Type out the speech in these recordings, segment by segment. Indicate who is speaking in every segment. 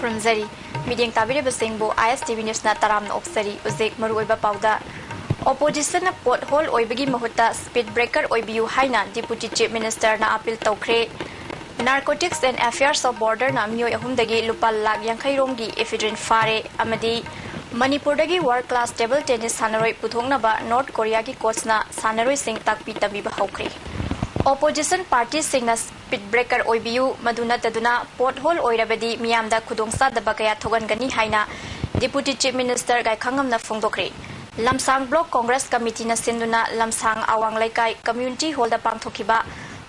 Speaker 1: खुरमजरी मीडियम ताबिरे बसिंगबो ISTV न्यूज़ ना तराम ओक्सरी उजेक मरुओइबा पाउदा ऑपोजिशन ना पोट होल ओइबगी महुता स्पीड ब्रेकर ओइबियु हाइना डिप्यूटी चीफ मिनिस्टर ना अपील तौख्रे narcotics and affairs of border ना मियोय अहुमदगी लुपा लाख यांखै रोमगी एफिड्रिन फारे अमदी मणिपुरदगी world class table tennis Sanaroi पुथोंगनाबा नॉर्थ कोरिया की कोच ना सानरोय सिंह ताकपी तबीबा हौख्रे ऑपोजिशन पार्टी सिंगना स्पीड ब्रेकर ओइबियु मदुना तदुना पोट होल ओइरबदी मियामदा खुदोंसा दबा कया थोगनगनी हाइना डिप्यूटी चीफ मिनिस्टर गाय खंगमना फोंदोख्रे लमसांग ब्लॉक कांग्रेस कमिटी ना सिंदुना लमसांग आवांग लेकाई कम्युनिटी हॉल दा पांगथोखिबा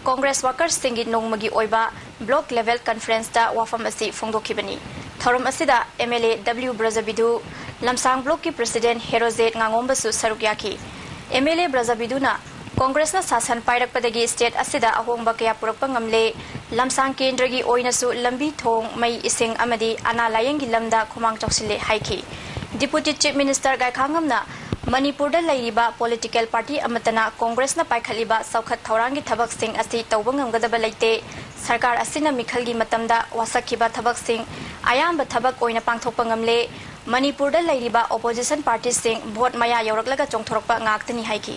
Speaker 1: कांग्रेस वर्कर्स सिंगी नोंगमगी ओइबा ब्लॉक लेवल कॉन्फ्रेंस दा वाफम असि फोंदोखिबनी थौरम असिदा MLA W Brajabidu Lamsang block की president Herojit ngangombsu saruk yaki MLA ब्रजबिदुना कांग्रेस ना शासन पाइरकपदगी स्टेट असिदा अहोंगबा कया पुरकपा ngamle लमसांग केंद्रगी ओइनसु लंबी थोंग मई इसिंग अमदी अना लायंगी लमदा खुमांग चौसिले हाइखी डिप्यूटी चीफ मिनिस्टर गायखांगमना मणिपुरदा लैरिबा पॉलिटिकल पार्टी अमतना कांग्रेस ना पाइखलिबा सौखत थौरांगी थबक सिंग असि तौबा ngamgadaba leite सरकार असिना मिखलगी मतमदा वासखिबा थबक सिंग अयाम थबक ओइना पांगथोकपा ngamle मणिपुरदा लैरिबा ऑपोजिशन पार्टी सिंग भोट मया यौरकलगा चोंगथोरकपा ngakतनी हाइकी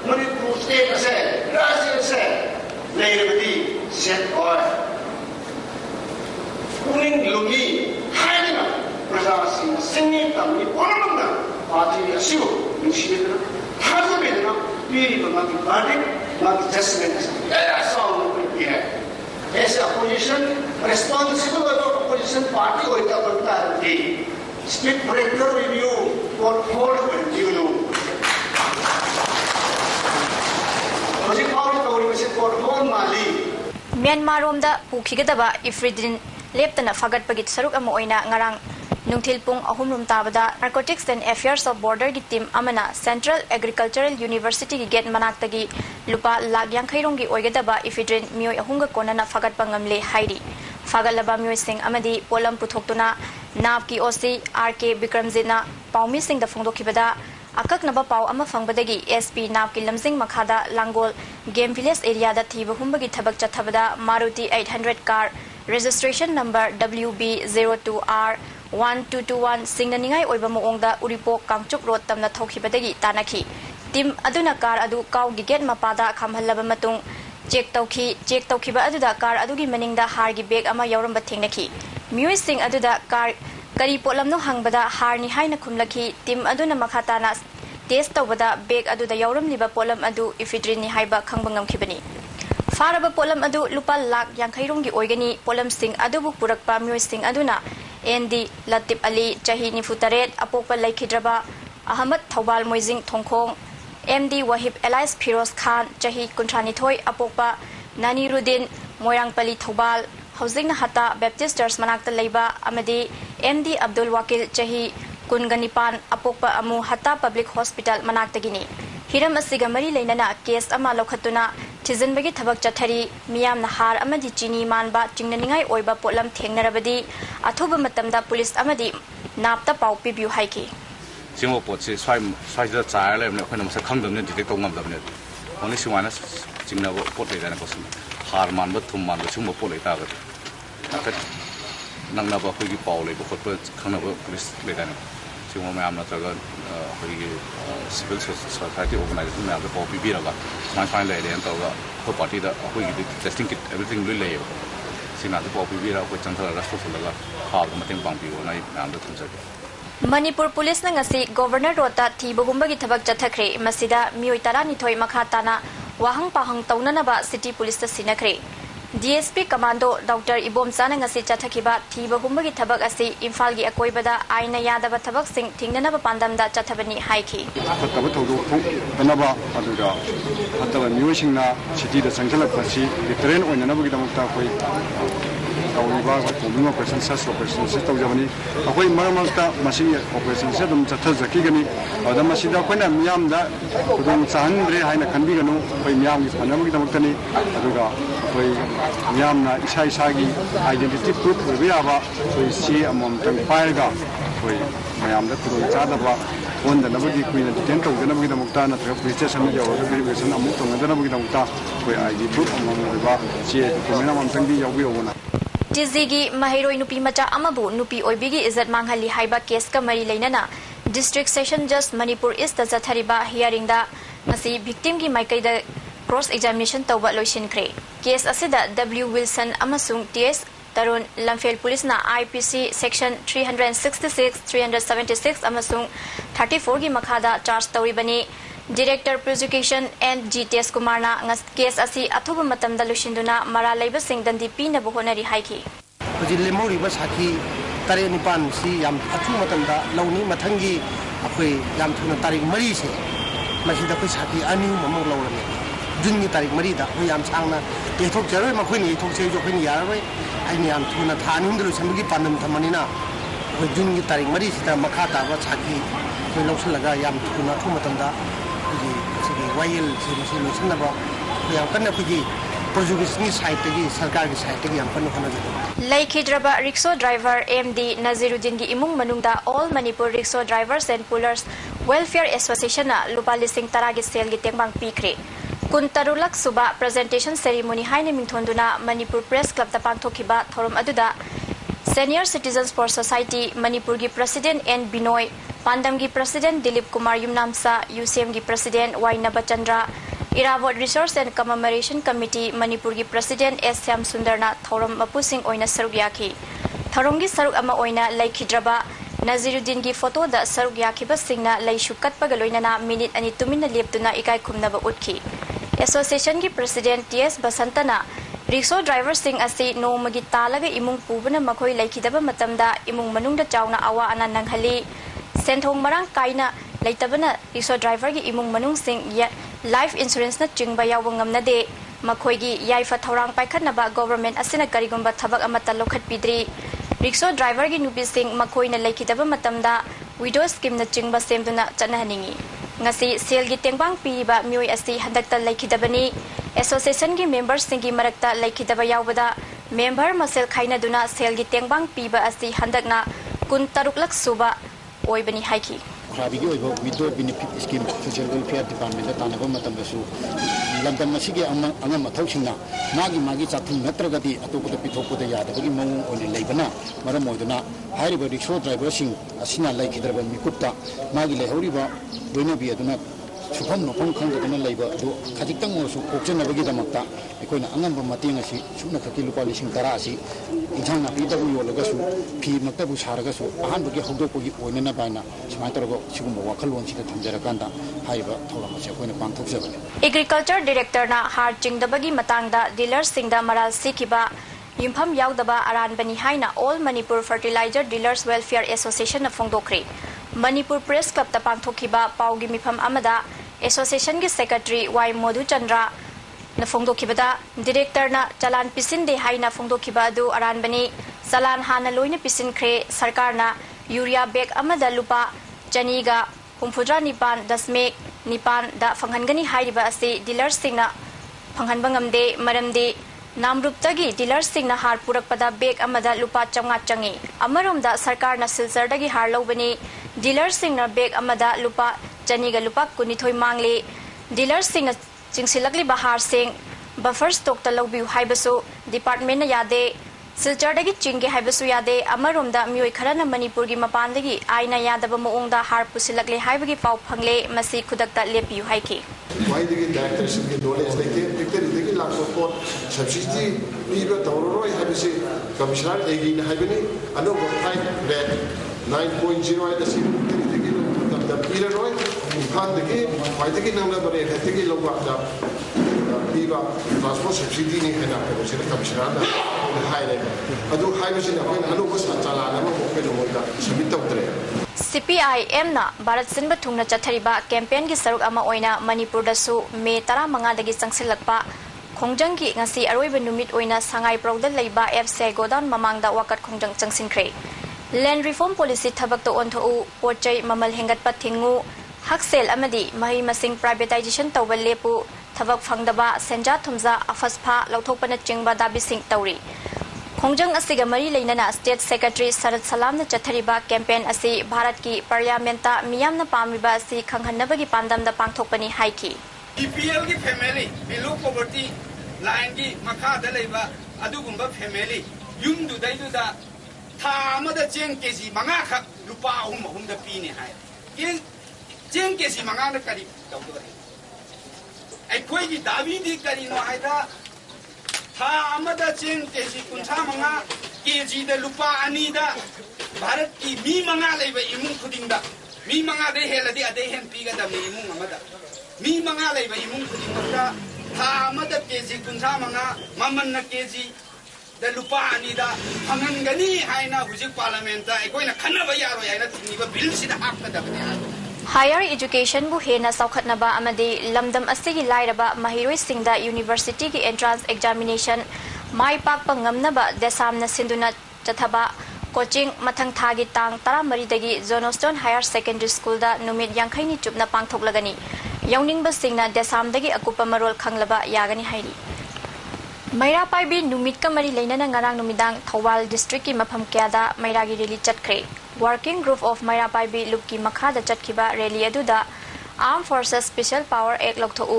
Speaker 2: मणिपुर स्टेट से राज्य से लैरिबदी सेट और कुनिंग लुगी हाइना प्रजासिंग सिंगी तमनी ओरमना पार्टी असियो निशिबेना थाजबेना पीरिबा मागी पार्टी मागी जजमेंट ऐसा होती है ऐसे अपोजिशन रिस्पांसिबल अपोजिशन पार्टी होता बनता है स्पीड ब्रेकर रिव्यू और फोर्स रिव्यू नो मुझे पावर तौरी से कोर्ट माली
Speaker 1: म्यांमार रोमदा पुखिगदबा इफ्रिडिन लेप्तना फागटपगी सरुक अमा ओइना ngarang nungthil pung 3 rum tabada narcotics and affairs of border gi team amana central agricultural university gi gate manaktagi lupa lakh yankhai rong gi oigadaba ifidrin mioi ahunga konana fagatpa ngamle hairi fagalaba mioi sing amadi polam puthoktuna nav ki oc RK Bikramjit na paumi sing da phongdokhibada akaknaba pau ama fangbadagi SP nav ki lamjing makhada langol game village area da thiba humbagi thabak chathabada Maruti 800 car registration number WB02R 1221 singnaningai oiba moongda uripok kangchuk road tamna thokhibadagi tanakhi team aduna car adu kaw gi gate mapada khamhallaba matung check tawkhiba aduda car adugi maningda har gi bag ama yauramba thengnakhi mioi sing aduda car kari polamno hangbada har ni haina khumlakhi team aduna makhatana test tawbada bag aduda yauramliba polam adu ifidrin ni haiba khangbangam khibani फारब पोलम अदु लुपा लाख यांखैरोंगी ओइगनी पोलम सिंग अदुबु पुरकपा मियोय सिंग अदुना एनडी लतीफ अली चही 93 अपोकपा लैखिद्रबा अहमद थौबाल मोइजिंग थोंखोंग एमडी वहीब एलाइस फिरोज खान चही 93 अपोकपा नानीरुद्दीन मोयरांगपली थौबाल हौजिंगना हता बैप्टिस्ट चर्च मनाक्ता लैबा अमदी एमडी अब्दुल वकील चही 19 अपोकपा अमु हता पब्लिक हॉस्पिटल मनाक्तगिनी हिरम असिगा मरी लेनना केस अमा लौखतुना थिजनबगी थबक चथरी मियामना हार अमदी चीनी मानबा चिंगननिंगाई ओइबा पोलम थेंगनरबदी अथुब मतमदा पुलिस अमदी नापता पाउ पिबियु हाइकी
Speaker 3: सिंगो पोचे स्वाइदा चार लेबने खैना मसा खंगदमने डिटेक्ट तौंगमदबने ओनली सिवाना चिंगनाबो पोट लेदाना कोसम हार मानबा थुम मानबा सिंगो पोट लेताबा अफेट नंगनाबा खैगी पाउ लेबो खोटबा खंगनाबो पुलिस लेदाना सिंगो मैम नत्रगा खैगी सिविल सोसाइटी ऑर्गेनाइजेशन मैम पाउ पिबिरगा फाइन लेदे तौगा खो पार्टी दा खैगी टेस्टिंग किट एवरीथिंग लुइ लेयो सिना पाउ पिबिरा खै चंथरा रस्टोसलगा हाब मतें पांगपियो नाइ मैम दा थुमजगे
Speaker 1: मणिपुर पुलिस नंगसी गवर्नर रोता थीबहुंबगी थबक चथखरे मसिदा मियोय 12 मखा ताना वाहंग पाहंग तौननबा सिटी पुलिस ता सिनखरे DSP कमांडो डॉक्टर इबोमचा नंगसी चथखिबा थीबहुंबगी थबक असि इम्फाल गी अकोइबदा आइना यादब थबक सिंग थिंगननबा पांदमदा चथबनी हाइखी
Speaker 4: फतब थौदो दनबा अदुगा फतब मियोयसिंगना सिटी दा संगलपसि डिटरेंट ओइननबगी दमकता कोइ तौरिबा कोमिंग ऑपरेशन सर्च ऑपरेशन से तौजबनी अखोई मरमलता मसी ऑपरेशन से दम चथजकीगनी अदम मसीदा कोइना मियामदा खुदों चाहनद्रे हाइना खनबिगनु कोइ मियामगी फनमगी दमकतनी अदुगा कोइ मियामना इसा इसागी आइडेंटिटी प्रूफ होबे याबा कोइ सी अमम तंग पायगा कोइ मियामदा खुदों चादबा ꯑꯣꯟꯗꯅꯕꯒꯤ ꯀꯨꯏꯅ ꯗꯤꯇꯦꯟ ꯇꯧꯗꯅꯕꯒꯤꯗꯃꯛꯇ ꯅꯠꯇ꯭ꯔꯒ ꯄꯨꯂꯤꯁ ꯁ꯭ꯇꯦꯁꯟꯗ ꯌꯧꯔꯒ ꯚꯦꯔꯤꯐꯤꯀꯦꯁꯟ ꯑꯃꯨꯛ ꯇꯧꯅꯗꯅꯕꯒꯤꯗꯃꯛꯇ ꯑꯩꯈꯣꯏ ID ꯄ꯭ꯔꯨꯞ ꯑꯃꯃꯝ ꯑꯣꯏꯕ ꯆꯦ ꯗꯣꯀꯨꯃꯦꯟ ꯑꯃꯇꯪꯗꯤ ꯌꯥꯎꯕꯤꯌꯣꯅ
Speaker 1: ꯇꯤꯖꯤꯒꯤ ꯃꯍꯩꯔꯣꯏ ꯅꯨꯄꯤ ꯃꯆꯥ ꯑꯃꯕꯨ ꯅꯨꯄꯤ ꯑꯣꯏꯕꯤꯒꯤ ꯏꯖꯠ ꯃꯥꯡꯍꯜꯂꯤ ꯍꯥꯏꯕ ꯀꯦꯁꯀ ꯃꯔꯤ ꯂꯩꯅꯅ district session just Manipur east ꯆꯠꯊꯔꯤꯕ ꯍꯤꯌꯥꯔꯤꯡꯗ ꯉꯁꯤ ꯚꯤꯛꯇꯤꯝꯒꯤ ꯃꯥꯏꯀꯩꯗ ꯀ꯭ꯔꯣꯁ ꯑꯦꯛꯖꯥꯃꯤꯅꯦꯁꯟ ꯇꯧꯕ ꯂꯣꯏꯁꯤꯟꯈ꯭ꯔꯦ ꯀꯦꯁ ꯑꯁꯤꯗ W ꯋꯤꯜꯁꯟ ꯑꯃꯁꯨꯡ TS Tarun Lamphel Police IPC section 366, 376 amasung 34 gi makhada charge tawribani Director Prosecution and GTS Kumarna ngas case asi athuba matamda lushinduna mara leiba sing dandi pina bohonari haiki
Speaker 5: hojil lemori ba sakhi tare nipan si yam athu matamda launi mathangi akhoi yam thuna tarik mari se masida khoi sakhi ani mamang lawrani junni tarik mari da khoi yam changna ethok jaroi makhoi ni ethok se jo khoi ni yaroi ai yam thuna thanim dulu samgi pandam thamanina khoi junni tarik mari sita makha ta ba sakhi khoi lawsalaga yam thuna thu matamda gi wayel se masi losna ba yam kanna khoi prosecution side gi sarkar gi side gi yam kanna khana
Speaker 1: Laikhidraba rickshaw driver MD Naziruddin gi imung manungda All Manipur Rickshaw Drivers and Pullers Welfare Association na lupa lising taragi sel gi tengbang pikre Kuntarulak suba presentation ceremony haine mingthonduna Manipur Press Club ta pangthokiba thorum aduda Senior Citizens for Society Manipur gi President N Binoy Pandam gi President Dilip Kumar Yumnamsa UCM gi President Y Nabachandra Irawat Resource and Commemoration Committee Manipur gi President S Syam Sundarna thorum mapusing oina saruk yaki thorum gi saruk ama oina Laikhidraba Naziruddin gi photo da saruk yakiba singna laishu katpaga loinana minute ani tumina leptuna ikai khumnaba utki Association gi President TS Basantana rickshaw driver sing asi no magi talaga imung pubana makhoi laikhidaba matamda imung manungda chawna awa ana nanghali senthong marang kaina leitabana rickshaw driver gi imung manung sing life insurance na chingba yawa ngamnade makhoi gi yaifa thorang paikhatnaba government asina karigumba thabak amata lokhat pidri rickshaw driver gi nupi sing makhoi na laikhidaba matamda widow scheme na chingba semduna chanahaningi ngasi sel gi tengbang piba mioi asi handakta laikhidabani association gi members singi marakta laikhidaba yawbada member masel khaina duna sel gi tengbang piba asi handakna 16 lak suba oibani haiki
Speaker 6: Krabigi oibo widow benefit scheme social welfare department da tanaba matam da su lamdam masigi angam mathau singna magi chathum natragadi atopuda pithopu da yada bagi mong oni leibana maram moiduna hairiba rickshaw driver sing asina laikhidraba mikupta magi lehoriba doina bi aduna sufam no pong khang da leiba do khajitang mo su kokchena bagi damakta ekoina angam ba mating asi suna khaki lupa lising tara asi inchang na pitabu yolaga su phi maktabu saraga su ahan bagi hogdopogi oina na baina smaitarago sigumba wakhalon sida thamjarakanda haiba tholam asi ekoina pangthokjabani
Speaker 1: Agriculture Director na har chingdabagi matangda dealers singda maral sikiba yumpham yaudaba aranbani haina All Manipur Fertilizer Dealers Welfare Association na phongdokre Manipur Press Club ta pangthokiba paugi mifam amada Association gi Secretary Y Modhu Chandra na phongdokibada Director na chalan pisinde haina phongdokiba du aranbani chalan hana loina pisinkhre sarkar na urea bag amada lupa chaniga humfudra nipan dasmek nipan da fanghangani hairiba ase dealers singna phanghanba ngamde maramde namruptagi dealers singna har purakpada bag amada lupa chamnga changi amaromda sarkar na silchar dagi har lobani dealers singna bag amada lupa chaniga lupa kunithoi mangle dealers singna chingsilakli bahar sing buffer stock ta lobiu haibasu department na yade silchar dagi chinge haibasu yade amaromda mioi kharana manipur gi mapan dagi aina yadaba moongda har pusilakle haibagi pau phangle masi khudakta lepiu haiki
Speaker 7: why the directorship के knowledge लेके picture देखिए लाखों को subsidy पीबा तौरों है बिसे commissioner एगी न है बिने अनु फाइव रेट 9.0 है दसी देखिए तब पीरा रोय खान देखिए फाइव देखिए नंबर बने है देखिए लोग आपका पीबा ट्रांसपोर्ट सब्सिडी नहीं है ना उसे कमिश्नर ना हाई लेवल अदु हाई बिसे ना कोई अनु बस चलाना में वो पे लोगों का समित उतरे
Speaker 1: CPIM na Bharat Sinba thungna chathariba campaign gi saruk ama oina Manipur da su May 15 dagi changsilakpa khongjang gi ngasi aroiba numit oina sangai prowda leiba FC godown mamangda wakat khongjang changsinkhre land reform policy thabak to ontho porchai mamal hengatpa thingu haksel amadi mahi masing privatization tawbal lepu thabak phangdaba senja thumja afaspha lauthokpana chingba dabi sing tawri Khongjang asiga mari leinana State Secretary Sarat Salamna chathariba campaign asi Bharat ki parliamenta miyamna pamriba asi khanghanabagi pandamda pangthokpani haiki.
Speaker 8: BPL ki family below poverty line ki makha da leiba adugumba family yum du dai du da tha amada jeng kg manga khak lupa ahum da pi ni hai jeng kg manga da kari tawdo ai koi gi davi di kari no hai da tha amada jeng kg kuncha manga kg da lupa ani da Bharat ki mi manga leiba imung khuding da mi manga de heladi ade hen pi ga da mi imung amada mi manga leiba imung khuding da tha amada kg kuncha manga maman na kg da lupa ani da hangan gani haina hujik parliament da ekoina khanaba yaro yaina thiniba bill sida hakka da bani
Speaker 1: Higher education bu hena saukhatnaba amadi lamdam asigi lairaba mahiroi singda university ki entrance examination mai pakpa ngamnaba desamna sinduna chathaba coaching mathang thagi tang 13 dagi Johnstone Higher Secondary School da numit yangkhaini chupna pangthoklagani yauningba singna desam dagi akupa marol khanglaba yagani hairi Maira Paibi numit ka mari leinana ngarang numidang Thawal district ki mafam kyada Maira gi rally chatkre Working Group of Maira Paibi loop ki makha da chatkhiba rally aduda Armed Forces Special Power Act loktho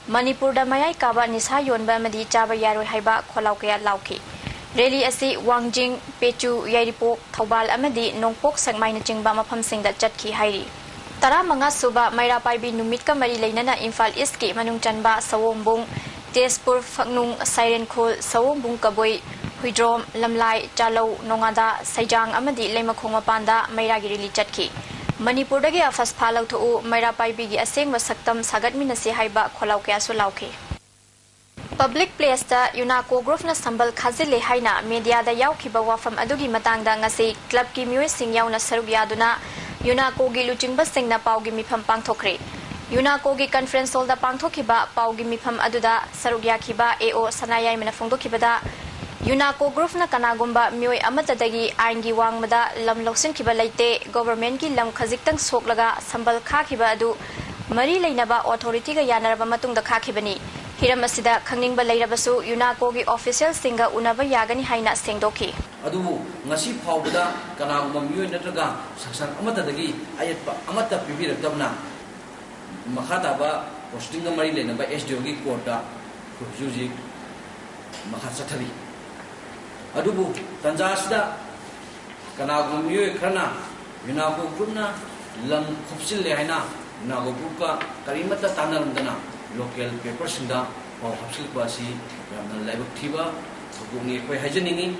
Speaker 1: Manipur da mayai kaba nisa yonba madi chaba yaroi haiba kholau kya lauki rally asi Wangjing Pechu Yairipok Thawal amadi Nongpok Sangmai na chingba mafam singda chatkhi hairi Tara manga suba Maira Paibi numit ka mari leinana Imphal East ki manung chanba Sawombung Tezpur Faknung Siren Khol Sawombung Kaboi Huidrom Lamlai Chalo Nongada Saijang amadi Leimakhong Mapanda Maira gi rally chatkhi Manipur dagi afas phalau thu Maira Paibi gi aseng wasaktam sagatmina se haiba kholau kya su lauke Public place da UNACO group na sambal khazile haina media da yaukhiba wafam adugi matang da ngasi club ki miyoi sing yauna saruk yaduna UNACO gi luchingba singna paugi mifam pangthokre UNACO gi conference hall da pangthokhiba paugi mifam aduda saruk yakhiba AO Sanayai mena phongdokhibada UNACO group na kanagumba miyoi amatadagi aingi wangmada lam loksin khiba leite government ki lam khajiktang soklaga sambal khakhiba adu mari leinaba authority ga yanaraba matung da khakhibani hiram asida khangingba leirabasu UNACO gi official singa unaba yagani haina sengdokhi
Speaker 9: adubu ngasi phawbada kanagumba miyoi natraga saksan amatadagi ayatpa amata pibiraktabna makhata ba posting ga mari leinaba SDO gi court da juji makhatsa thari adubu tanjasda kanagum miyoi khrana UNACO group-na lam khupsil le haina UNACO group ka karimata tanarumdana local paper singda paw hapsil basi yamna laibuk thiba bugni koi hajaningi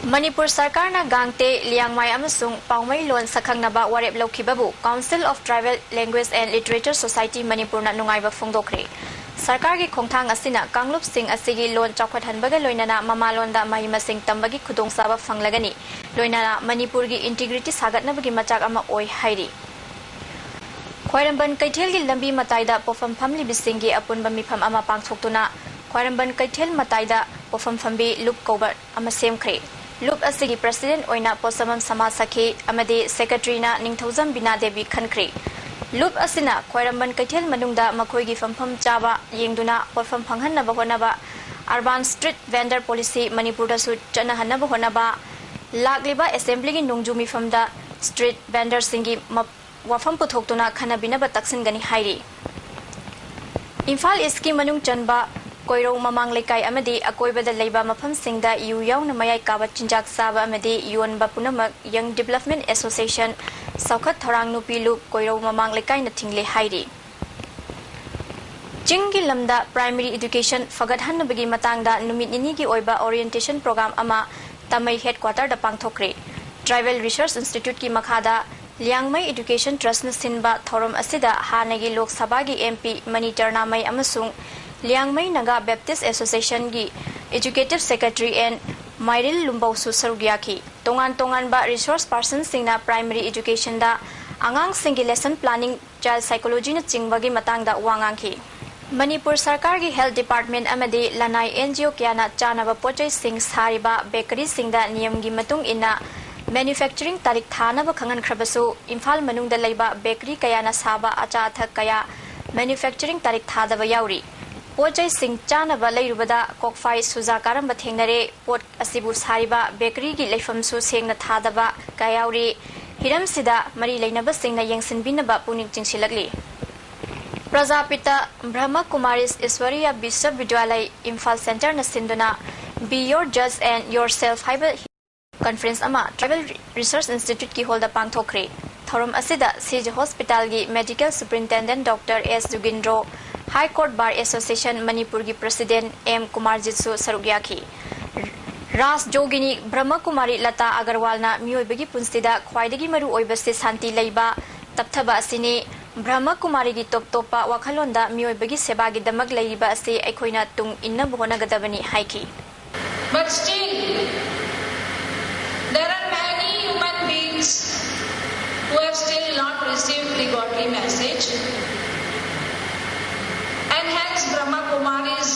Speaker 1: Manipur Sarkar na gangte liangmai amasung pawmai lon sakhangnaba warep lokhibabu Council of Tribal Language and Literature Society Manipur na nungaiba phongdokre Sarkar gi khongthang asina Kanglup Singh asigi lon chawkhathanbaga loinana mamalonda mahima sing tambagi khudongsaaba phanglagani loinana Manipur gi integrity sagatnabagi machak ama oi hairi Khwairamban Kaithel gi lambi mataida pofam phamli bisingi apunba mifam ama pangthoktuna Khwairamban Kaithel mataida pofam phambi loop cover ama semkhre loop asigi president oina posamam sama sakhi amade secretary na ningthaujam bina devi khankhre loop asina Khwairamban Kaithel manungda makhoi gi fampham chaba yengduna pofam phanghanna bahonaba urban street vendor policy Manipur da su chana hanna bahonaba lagliba assembly gi nungjumi famda street vendor singi wafam puthoktuna khana binaba taksin gani hairi Imphal East ki manung chanba koiro mamang lekai amadi akoibada leiba mafam singda yu yauna mayai kaba chinjak saba amadi yonba punamak Young Development Association Saukhat Thorang Nupi Loop koiro mamang lekai na thingle hairi Jingi lamda primary education fagat hannabagi matangda numit nini gi oiba orientation program ama Tamai headquarter da pangthokre Tribal Research Institute ki makhada Liangmai Education Trust na sinba thorom asida hanagi Lok Sabha gi MP Manitarna Mai amasung Liangmai Naga Baptist Association gi Executive Secretary and Mairil Lumbau su sarugyaki tongan ba resource person singna primary education da angang singi lesson planning child psychology na chingbagi matangda wangangki Manipur Sarkar gi Health Department amadi Lanai NGO kyana chanaba pochai sing sariba bakery singda niyam gi matung ina manufacturing tarik thana ba khangan khrabasu Imphal manungda leiba bakery kaya na saba acha thak kaya manufacturing tarik thada ba yauri पोजै Singh चानबा लैरुबदा कोकफाई सुजा कारम थेंगनरे pot असिबु सारिबा bakery की लेफम सु सेंगना थादबा कायाउरी Hiram सिदा मरी लेनबा सिंगना यंगसिनबिनबा पुनिंग चिंगसिलगली प्रजापिता ब्रह्म कुमारीस ईश्वरीय विश्वविद्यालय Imphal centre न सिंदुना be your जज एंड योर सेल्फ हाइब कॉन्फ्रेंस अमा ट्राइबल रिसर्च इंस्टीट्यूट की होल्ड पांगथोखरे थौरम असिदा सीज हॉस्पिटल की medical superintendent doctor S Jugindro high court bar association Manipur की प्रेसिडेंट एम कुमार जित्सु सरुग्याखी रास जोगिनी ब्रह्म कुमारी लता अग्रवाल मियोबगी पुंसिदा ख्वाइदगी मरु ओइबसे शांति लैबा तपथबा असिनी ब्रह्म कुमारी की टॉप टॉप वाखलोंदा मियोबगी सेवागी दमक लैरिबा असे अखोइना तुंग इन्नब होनगदबनी हाइकी
Speaker 10: But still, there are many human beings who have still not received the godly message, and hence Brahma Kumaris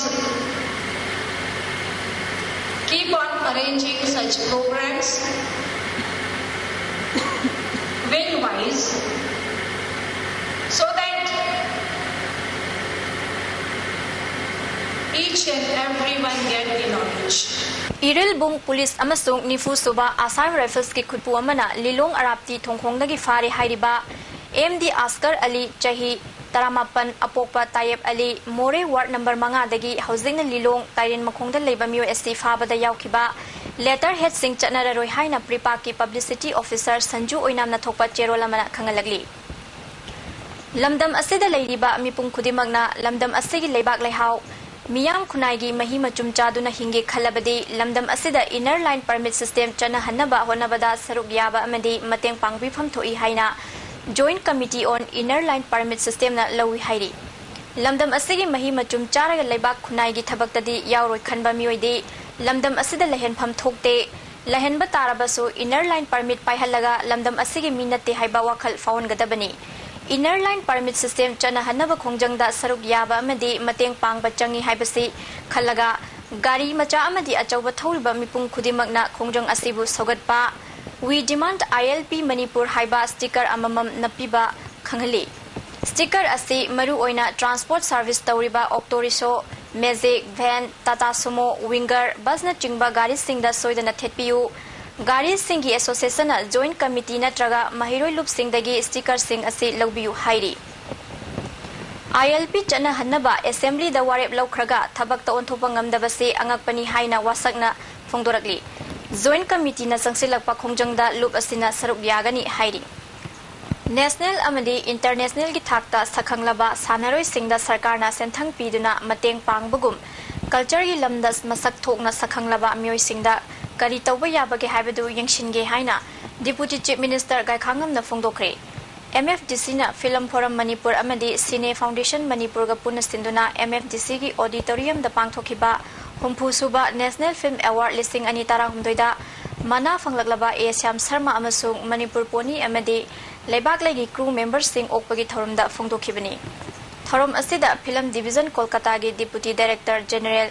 Speaker 10: keep on arranging such programs wing-wise so that each and everyone get the knowledge.
Speaker 1: Iril Bung Police amasung Nifu Suba Assam Rifles ki khutpu amana Lilong Arapti Thongkhongdagi fari hairiba MD Askar Ali Chahi Taramapan Apokpa Tayeb Ali More Ward number 5 dagi housing Lilong Tairin Makhongda leiba mio SC fabada yaukhiba letterhead sing chatnararoi haina pripa ki publicity officer Sanju Oinamna thokpa cherol amana khangalagli Lamdam asida leiriba mipung khudimagna lamdam asigi leibak leihau मियाम खुनाइगी मही मचुम चादुना हिंगे खलबदी लमदम असिदा inner line permit system चना हन्नबा होनबदा सरुक याबा अमदी मतेंग पांगबिफम थोई हाइना joint committee on inner line permit system ना लवी हाइरी लमदम असिगी मही मचुम चारग लेबाक खुनाइगी थबक्तदी यावरोय खनबा मियोइदी लमदम असिदा लहेनफम थोकते लहेनबा तारबसु इनर लाइन परमिट पाइहलगा लमदम असिगी मिनते हाइबा वाखल फाउनगदबनी इनर लाइन परमिट सिस्टम चना हन्नब खोंजंगदा सरुक याबा अमदी मतेंग पांगबा चंगी हाइबसी खलगा गाड़ी मचा अमदी अचौबा थौलबा मिपुंग खुदिमगना खोंजंग असिबु सौगतपा वी डिमांड ILP मणिपुर हाइबा स्टिकर अममम नपीबा खंगली स्टिकर असि मरु ओइना ट्रांसपोर्ट सर्विस तौरिबा auto rickshaw magic van Tata Sumo winger bus न चिंगबा गाड़ी सिंगदा सोइदना थेटपियु गाड़ी सिंगी एसोसिएशन जॉइंट कमिटी नत्रगा महिरोय लुप सिंगदगी स्टिकर सिंग असि लौबियु हाइरी ILP चना हन्नबा असेंबली द वारेप लौखरगा थबक त ओंथोपा ngamdabase angakpani haina wasakna फोंदोरकली जॉइंट कमिटी न संगसिलकपा खोंजंगदा लुप असिना सरुक यागनी हाइरी नेशनल अमदी इंटरनेशनल की थाकता सखंगलबा सानरोय सिंगदा सरकारना सेंथंग पीदुना मतेंग पांगबगुम कल्चर की लमदस मसक थोकना सखंगलबा मियोय सिंगदा करी तौबा याबगे हाइबदु यंगशिनगे हाइना डिप्यूटी चीफ मिनिस्टर गायखांगमना फोंदोखरे MFDC ना फिल्म फोरम मणिपुर अमदी सिने फाउंडेशन मणिपुर गा पुन सिंदुना MFDC की ऑडिटोरियम द पांगथोखिबा हुमफुसुबा नेशनल फिल्म अवार्ड लिस्टिंग अनि तारा हुमदोइदा मना फंगलकलबा ए श्याम शर्मा अमसुंग मणिपुर पोनी अमदी लेबाक लेगी क्रू मेंबर सिंग ओकपगी थोरमदा फोंदोखिबनी थोरम असिदा फिल्म डिवीजन कोलकाता की deputy director general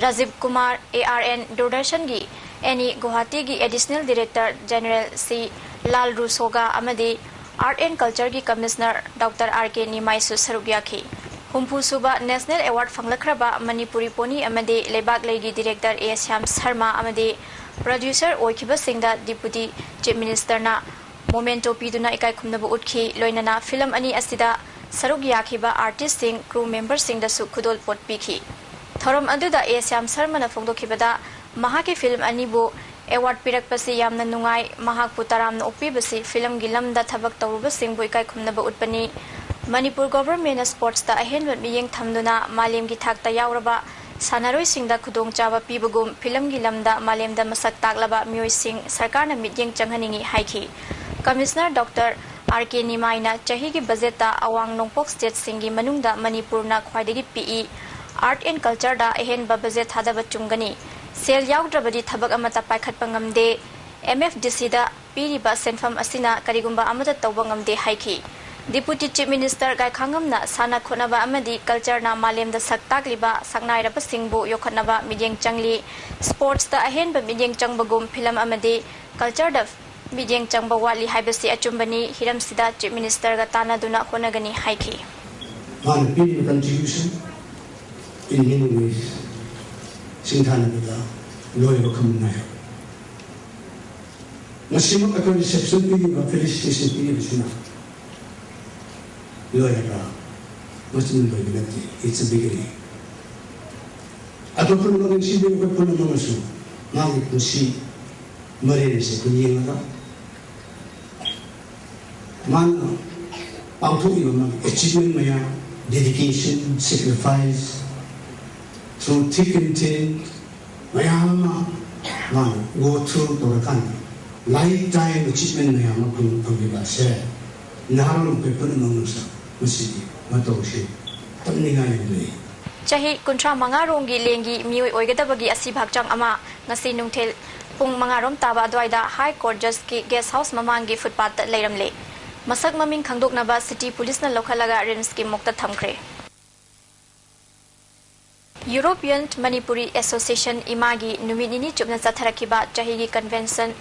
Speaker 1: Rajiv Kumar ARN Doordarshan की एनी गुवाहाटी की एडिशनल डायरेक्टर जनरल सी लाल रूसोगा अमदी आर्ट एंड कल्चर की कमिश्नर डॉक्टर RK निमाइसु सरुग्याखी हुमफुसुबा नेशनल अवार्ड फंगलखरबा मणिपुरी पोनी अमदी लेबाक लेगी डायरेक्टर A श्याम शर्मा अमदी प्रोड्यूसर ओइखिबा सिंगदा डिप्यूटी चीफ मिनिस्टर ना मोमेंटो पीदुना इकाई खुमनबु उठखी लोइनना फिल्म अनि असिदा सरुग याखिबा आर्टिस्ट सिंग क्रू मेंबर सिंगदसु खुदोल पोट पीखी थोरम अदुदा A श्याम शर्मा ना फोंदोखिबदा महाकी फिल्म अनिबु अवार्ड पिरकपसी यामना नुंगाई महाकु तरामना ओपीबसी फिल्म की लमदा थबक तौरुबा सिंगबु इकाई खुमनबु उठपनी मणिपुर गवर्नमेंट स्पोर्ट्स ता अहेनब मियेंग थमदुना मालेम की थाकता यावरबा सानरोय सिंगदा खुदोंग चाबा पीबगुम फिल्म की लमदा मालेमदा मसक ताकलबा मियोय सिंग सरकारना मियेंग चंगहनिंगी हाइखी कमिश्नर डॉक्टर RK निमाइना चाही की बजेट अवांग नोंपोक स्टेट सिंगी मनुंगदा मणिपुरना ख्वाइदगी PE आर्ट एंड कल्चर दा अहेनबा बजेट थादबा चुंगनी सेल याउद्रबदी थबक अमता पाइखतपा ngamde MFDC दा पीरिबा सेनफम असिना करिगुंबा अमता तौबा ngamde हाइखी डिप्यूटी चीफ मिनिस्टर गायखांगमना साना खोनबा अमदी कल्चरना मालेमदा सक्ताकलिबा सकनाइरबा सिंगबु योखनबा मिडियंग चंगली स्पोर्ट्स दा अहेनबा मिडियंग चंगबगुम फिल्म अमदी कल्चर दा मिडियंग चंगबा वाली हाइबसी अचुंबनी हिरमसिदा चीफ मिनिस्टर गा तानादुना होनगनी हाइखी
Speaker 11: contribution
Speaker 2: in many ways, Singhanabida, Loyal Kamunaya. Masimo ako reception pili felicitation pili bisuna. Loyal Masimo Loyalati, it's a beginning. Ato pun mga sibi ko pun mga su, nangit mo si Marine sa kunyeng na. Man, ang tuwi mga achievement maya, dedication, sacrifice, through thick and thin, mayama, man, go through torakan. Lifetime achievement mayama kung pagbiba siya. Naharong pe pun mga sa masidi, matawsi. Tamningayan doon.
Speaker 1: Chahi kuntra mangaronggi lengi mioi oigadabagi asi bhakchang ama ngasi nungthel pung mangarom taba adwaida High Court Judge ki guest house mamangi footpath ta leiramle masak maming khangdoknaba city police na lokhalaga rims ki mukta thamkhre. European Manipuri Association imagi numinini chupna chatharakiba chahi gi convention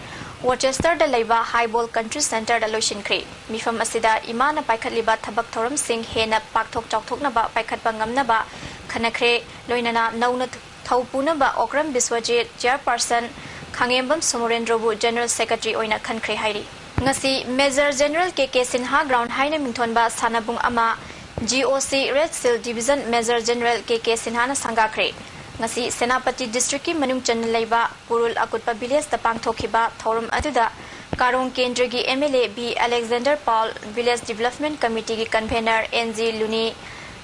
Speaker 1: Worcester da leiba Highball Country Center da loishinkre mifam asida imana paikhatliba thabak thoram sing hena pakthok chawthoknaba paikhatpa ngamnaba Kanakre Loinana Nauna Taupunaba Okram Biswajit Chairperson Kangembam Somorendrobu General Secretary Oina Kankre Hairi. Ngasi Major General KK Sinha Ground Haina Mintonba Sanabung Ama GOC Red Seal Division Major General KK Sinhana Sangakre. Ngasi Senapati District ki Manung Chan Leiba Purul Akutpa Village Tapang Thokiba Thorum Aduda Karong Kendra gi MLA B Alexander Paul Village Development Committee ki Convener NG Luni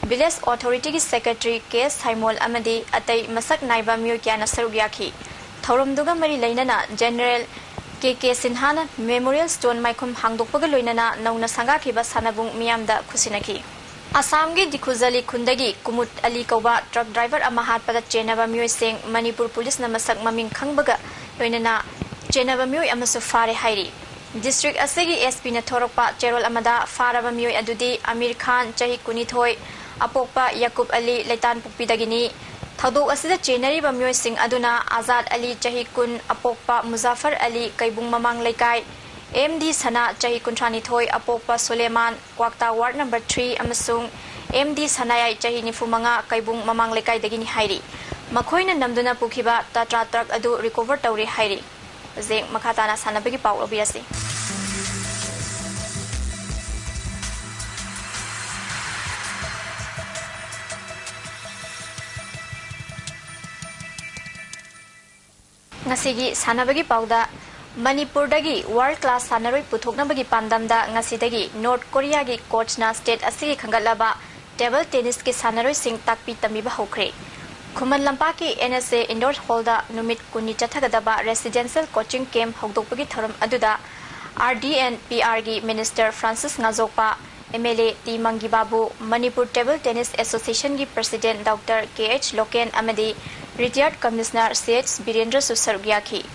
Speaker 1: Village Authority ki Secretary K. Saimol Amadi Atai Masak Naiba Myokyana Sarugyaki. Thauramduga Mari Lainana General KK Sinhana Memorial Stone Maikum Hangdokpaga Loinana Nauna Sangakiba Sanabung Miyamda Kusinaki. Assamgi Dikhuzali Kundagi Kumut Ali Kauba truck driver Amahat Pada Chenaba Myoy Singh Manipur Police na Masak Maming Khangbaga Loinana Chenaba Myoy Amasu Fare Hairi. District Asegi SP na Thorokpa Cherol Amada Faraba Myoy Adudi Amir Khan Chahi Kunithoi Apokpa Yakub Ali Leitan Pukpidagini Thadok asida Chenari Bamyoy Singh Aduna Azad Ali Chahi Kun Apokpa Muzaffar Ali Kaibung Mamang Laikai MD Sana Chahi Kuntrani Thoi Apokpa Suleiman Kwakta Ward number 3 Amasung MD Sanayai Chahi Nifumanga Kaibung Mamang Laikai Dagini Hairi Makoina Namduna Pukiba Tatra Truck Adu recover Tauri Hairi Zeng Makatana Sanabagi Pau Obviasi Ngasigi sanabagi pauda Manipur dagi world class sanaroi puthoknabagi pandamda ngasidagi North Korea gi coach na state asigi khangalaba table tennis ki sanaroi sing takpi tamiba hokre Khuman lampa ki NSA indoor hall da numit kuni chathagadaba residential coaching camp hokdokpagi thoram aduda RDN PR gi minister Francis Ngazokpa MLA T Mangi Babu Manipur Table Tennis Association gi president Dr KH Loken amadi Retired Commissioner CH Birendra Susargyaki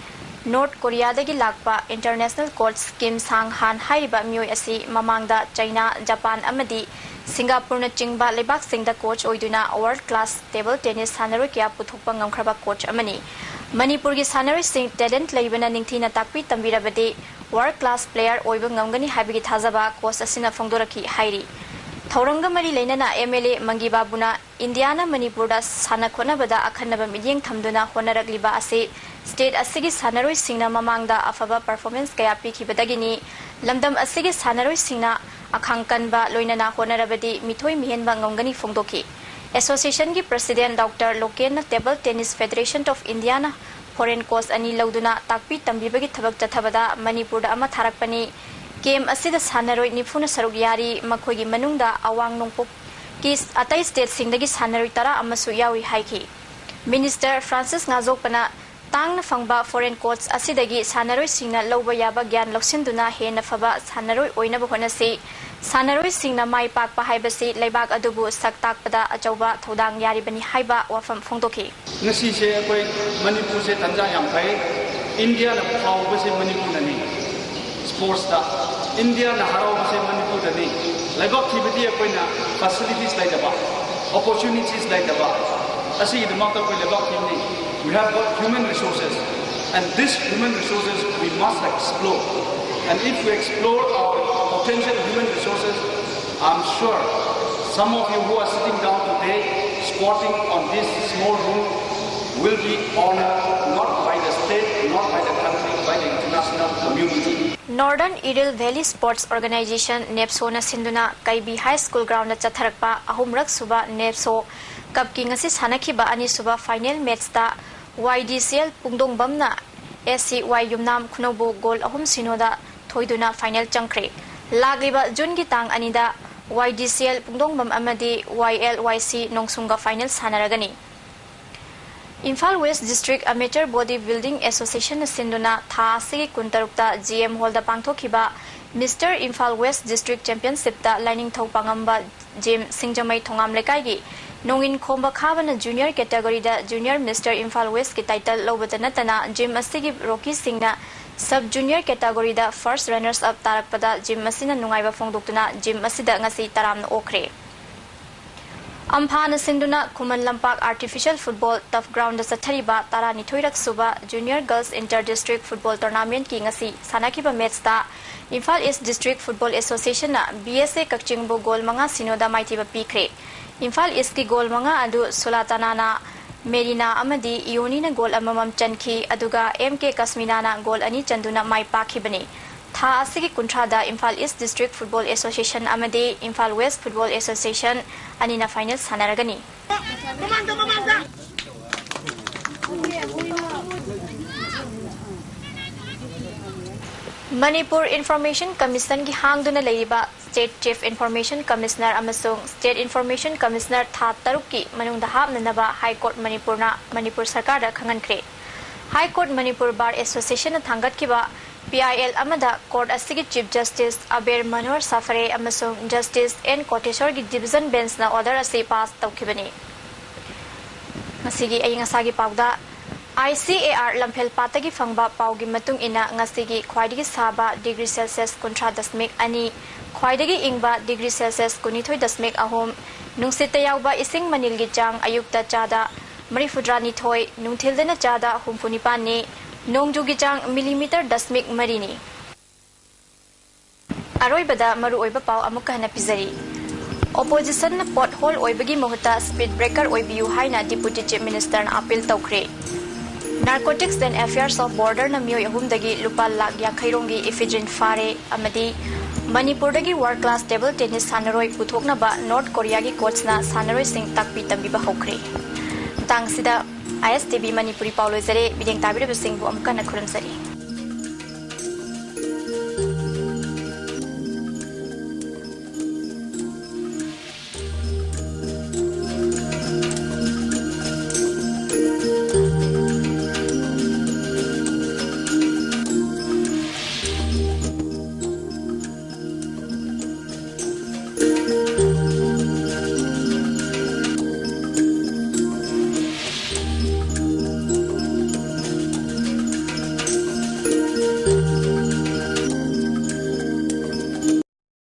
Speaker 1: North Korea dagi lakpa international court scheme sang han haiba myoy asi mamangda China Japan amadi Singapore na chingba lebak singda coach oiduna world class table tennis sanaroi kya puthokpa ngamkhraba coach amani Manipur gi sanaroi sing talent leibana ningthina takpi tambirabadi world class player oiba ngamgani habigi thazaba coach asina phongdoraki hairi Thoranga Mari Lainana MLA Mangi Babuna Indiana Manipur da Sana Khonabada Akhanaba Midyeng Thamduna Honaragliba Ase State Asigi Sanaroi Singna Mamangda Afaba performance kaya pikibadagini Lamdam Asigi Sanaroi Singna Akhangkanba Loinana Honarabadi Mithoi Mihenba Ngongani Phongdoki Association gi President Dr. Loken Table Tennis Federation of Indiana Foreign Coach Ani Lauduna Takpi Tambibagi Thabak Chathabada Manipur da Ama Tharakpani Game asida sanaroi nifuna saruk yari makhogi manungda awang nongpok ki atai state singdagi sanaroi tara amasu yawi haiki Minister Francis Ngazokpana tangna fangba foreign courts asidagi sanaroi singna lawba yaba gyan loksinduna hena faba sanaroi oinaba honasi sanaroi singna mai pakpa haibasi leibak adubu saktakpada achauba thodang yari bani haiba wafam phongdoki
Speaker 8: ngasi se akoi Manipur se tanja yam phai India na phawba se Manipur nani sports da India na harau se Manipur da ni laibak thibati akoina facilities like daba opportunities like daba asi the mata ko laibak thibni we have got human resources and this human resources we must explore and if we explore our potential human resources I'm sure some of you who are sitting down today
Speaker 2: squatting on this small room will be honored not by the state, not by the country, by the international community.
Speaker 1: Northern Iril Valley Sports Organization NEPSO na sinduna Kaibi High School ground na chatharakpa ahumrak suba NEPSO Cup ki ngasi sanakiba ani suba final match ta YDCL Pungdongbam na SCY Yumnam Khunobu goal ahum sinoda thoiduna final changkhre lagliba June gi tang anida YDCL Pungdongbam amadi YLYC Nongsunga final sanaragani Imphal West District Amateur Bodybuilding Association Sinduna Tha Sigi Kuntarukta GM Hall da Pangthokiba Mr. Imphal West District Championship da Lining Thau Pangamba Jim Singjamai Thongam Lekai gi Nongin Khomba Khabana Junior category da Junior Mr. Imphal West ki title lobata natana Jim Asigi Rocky Singna Sub Junior category da first runners up tarakpada Jim Asina nungaiba phongdoktuna Jim Asida ngasi taramna okre Amphana Sinduna Kuman Lampak Artificial Football Tough Ground da Sathariba Tarani Thoirak Suba Junior Girls Inter-District Football Tournament ki ngasi sanakiba match ta Imphal East District Football Association na BSA Kakchingbu goal manga sinoda maitiba pikre Imphal East ki goal manga adu Sulatana na Merina Amadi Ioni na goal amamam chankhi aduga MK Kasmina na goal ani chanduna mai pakhibani Tha asigi kuntrada Imphal East District Football Association amadi Imphal West Football Association anina finals hanaragani Manipur Information Commission ki hangduna leiba State Chief Information Commissioner amasung State Information Commissioner Tha Taruk ki manungda hapnanaba High Court Manipur na Manipur Sarkar da khangankre High Court Manipur Bar Association na thangat kiba PIL amada Court asigi Chief Justice Aber Manohar Safare amasung Justice N Koteshwar gi Division Bench na order ase pass tawkhibani ngasigi ay ngasagi pawda ICAR Lamphel Patagi Fangba Paugi Matung ina ngasigi khwaidigi saba degree Celsius kontra dasmik ani khwaidigi ingba degree Celsius kunithoi dasmik ahom nungsita yawba ising manilgi chang ayukta chada marifudra thoi nungthildena chada humpunipan ni nongjugi chang millimeter dasmik marini aroibada maru oiba paw amuka hana pizari opposition na pothole oibagi mohuta speed breaker oibiu haina deputy chief minister na appeal tawkhre Narcotics and Affairs of Border na miyoi ahumdagi lupa lakh yakhaironggi ephedrine fare amadi Manipurdagi world class table tennis sanaroi puthoknaba North Korea gi coach na sanaroi sing takpi tambiba hokre tangsida ISTV Manipuri Paulo Zare bideng tabire singbu amkana khuramsari